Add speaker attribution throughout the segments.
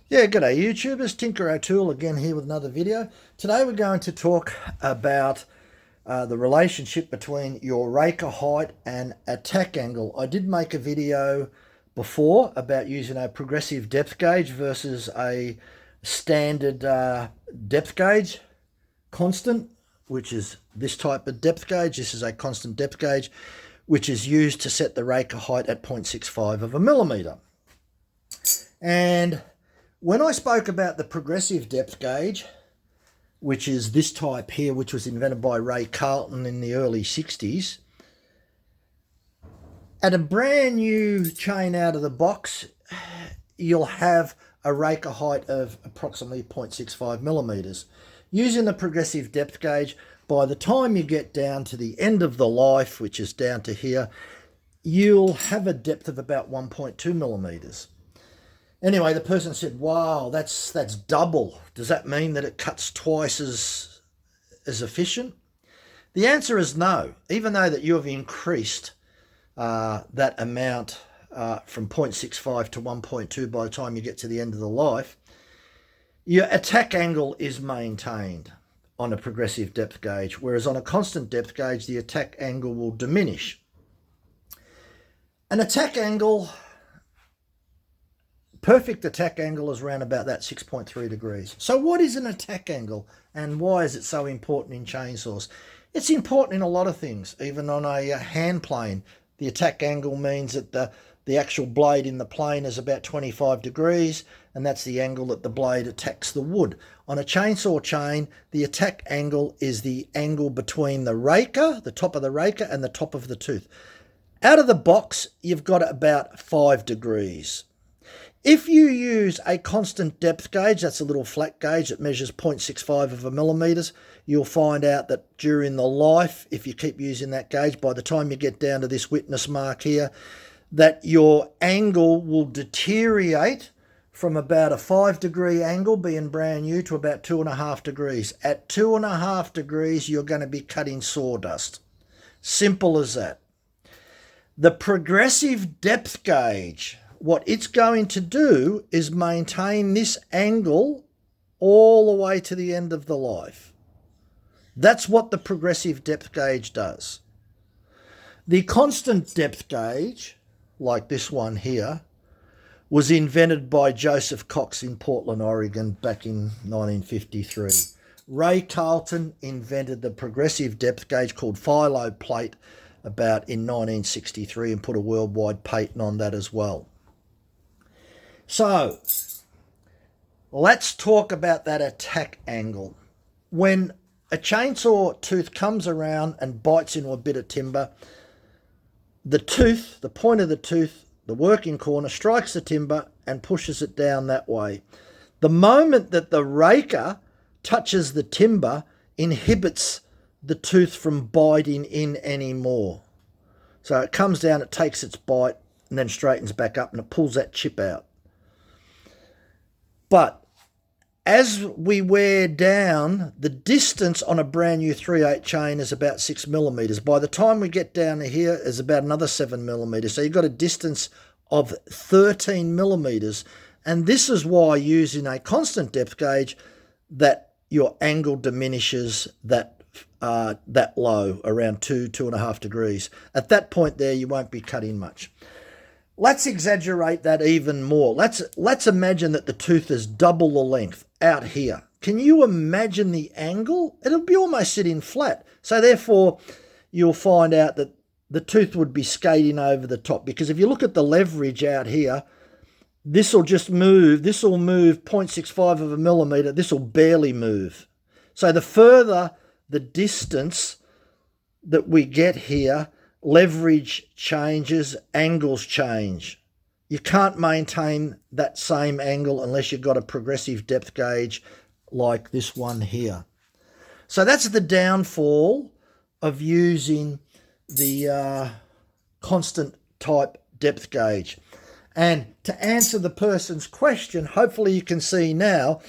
Speaker 1: Yeah, g'day YouTubers, Tinker O'Toole again here with another video. Today we're going to talk about the relationship between your raker height and attack angle. I did make a video before about using a progressive depth gauge versus a standard depth gauge, constant, which is this type of depth gauge. This is a constant depth gauge, which is used to set the raker height at 0.65 of a millimetre. And when I spoke about the progressive depth gauge, which is this type here, which was invented by Raker in the early 60s, at a brand new chain out of the box, you'll have a raker height of approximately 0.65 millimetres. Using the progressive depth gauge, by the time you get down to the end of the life, which is down to here, you'll have a depth of about 1.2 millimetres. Anyway, the person said, wow, that's double. Does that mean that it cuts twice as efficient? The answer is no. Even though that you have increased that amount from 0.65 to 1.2 by the time you get to the end of the life, your attack angle is maintained on a progressive depth gauge, whereas on a constant depth gauge, the attack angle will diminish. An attack angle... Perfect attack angle is around about that 6.3 degrees. So what is an attack angle and why is it so important in chainsaws? It's important in a lot of things. Even on a hand plane, the attack angle means that the actual blade in the plane is about 25 degrees, and that's the angle that the blade attacks the wood. On a chainsaw chain, the attack angle is the angle between the raker, the top of the raker, and the top of the tooth. Out of the box, you've got about 5 degrees. If you use a constant depth gauge, that's a little flat gauge that measures 0.65 of a millimetres, you'll find out that during the life, if you keep using that gauge, by the time you get down to this witness mark here, that your angle will deteriorate from about a 5-degree angle, being brand new, to about 2.5 degrees. At 2.5 degrees, you're going to be cutting sawdust. Simple as that. The progressive depth gauge, what it's going to do is maintain this angle all the way to the end of the life. That's what the progressive depth gauge does. The constant depth gauge, like this one here, was invented by Joseph Cox in Portland, Oregon back in 1953. Ray Carlton invented the progressive depth gauge called Philo plate about in 1963 and put a worldwide patent on that as well. So, let's talk about that attack angle. When a chainsaw tooth comes around and bites into a bit of timber, the tooth, the point of the tooth, the working corner, strikes the timber and pushes it down that way. The moment that the raker touches the timber, inhibits the tooth from biting in anymore. So it comes down, it takes its bite, and then straightens back up and it pulls that chip out. But as we wear down, the distance on a brand new 3/8 chain is about 6 millimetres. By the time we get down to here, is about another 7 millimetres. So you've got a distance of 13 millimetres. And this is why using a constant depth gauge, that your angle diminishes that low, around 2.5 degrees. At that point there, you won't be cutting much. Let's exaggerate that even more. Let's imagine that the tooth is double the length out here. Can you imagine the angle? It'll be almost sitting flat. So therefore, you'll find out that the tooth would be skating over the top. Because if you look at the leverage out here, this will just move. This will move 0.65 of a millimetre. This will barely move. So the further the distance that we get here, leverage changes, angles change. You can't maintain that same angle unless you've got a progressive depth gauge like this one here. So that's the downfall of using the constant type depth gauge. And to answer the person's question, hopefully you can see now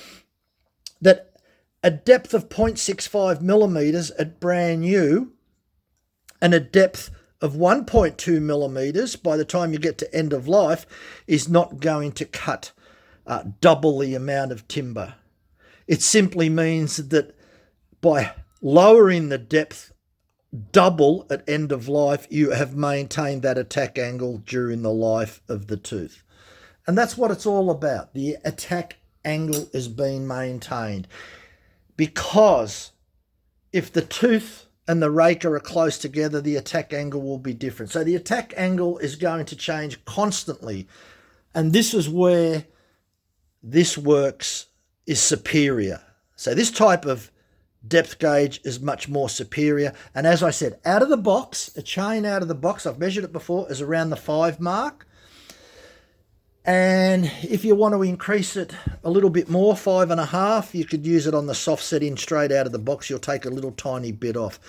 Speaker 1: that a depth of 0.65 millimetres at brand new and a depth of 1.2 millimetres by the time you get to end of life is not going to cut double the amount of timber. It simply means that by lowering the depth double at end of life, you have maintained that attack angle during the life of the tooth. And that's what it's all about. The attack angle is being maintained. Because if the tooth and the raker are close together, the attack angle will be different. So the attack angle is going to change constantly. And this is where this works is superior. So this type of depth gauge is much more superior. And as I said, out of the box, a chain out of the box, I've measured it before, is around the 5 mark. And if you want to increase it a little bit more, 5.5, you could use it on the soft setting straight out of the box. You'll take a little tiny bit off.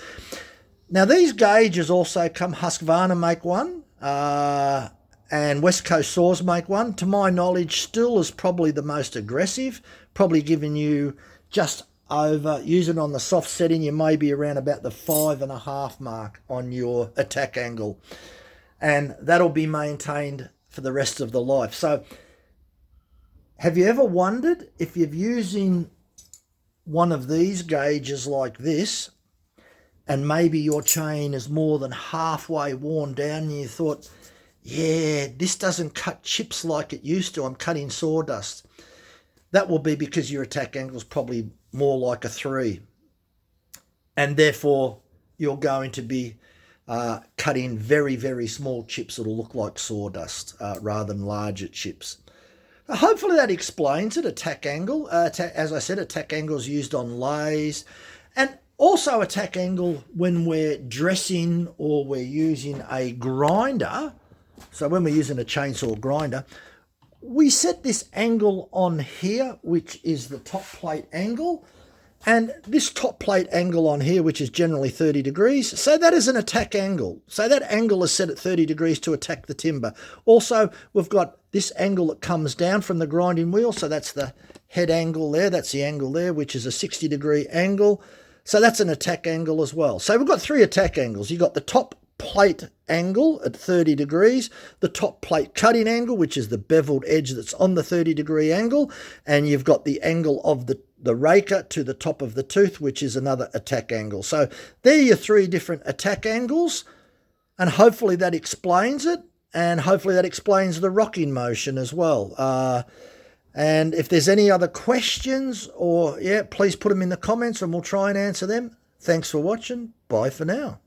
Speaker 1: Now, these gauges also come, Husqvarna make one, and West Coast Saws make one. To my knowledge, Stihl is probably the most aggressive, probably giving you just over, using on the soft setting, you may be around about the 5.5 mark on your attack angle. And that'll be maintained for the rest of the life. So have you ever wondered if you're using one of these gauges like this and maybe your chain is more than halfway worn down and you thought, yeah, this doesn't cut chips like it used to, I'm cutting sawdust. That will be because your attack angle is probably more like a 3. And therefore you're going to be cutting very, very small chips that'll look like sawdust rather than larger chips. Hopefully that explains it, attack angle. As I said, attack angle is used on lays. And also attack angle when we're dressing or we're using a grinder. So when we're using a chainsaw grinder, we set this angle on here, which is the top plate angle. And this top plate angle on here, which is generally 30 degrees, so that is an attack angle. So that angle is set at 30 degrees to attack the timber. Also, we've got this angle that comes down from the grinding wheel, so that's the head angle there, that's the angle there, which is a 60-degree angle. So that's an attack angle as well. So we've got 3 attack angles. You've got the top plate angle at 30 degrees, the top plate cutting angle, which is the beveled edge that's on the 30-degree angle, and you've got the angle of the raker to the top of the tooth, which is another attack angle. So there are your 3 different attack angles, and hopefully that explains it, and hopefully that explains the rocking motion as well. And if there's any other questions, or please put them in the comments and we'll try and answer them. Thanks for watching. Bye for now.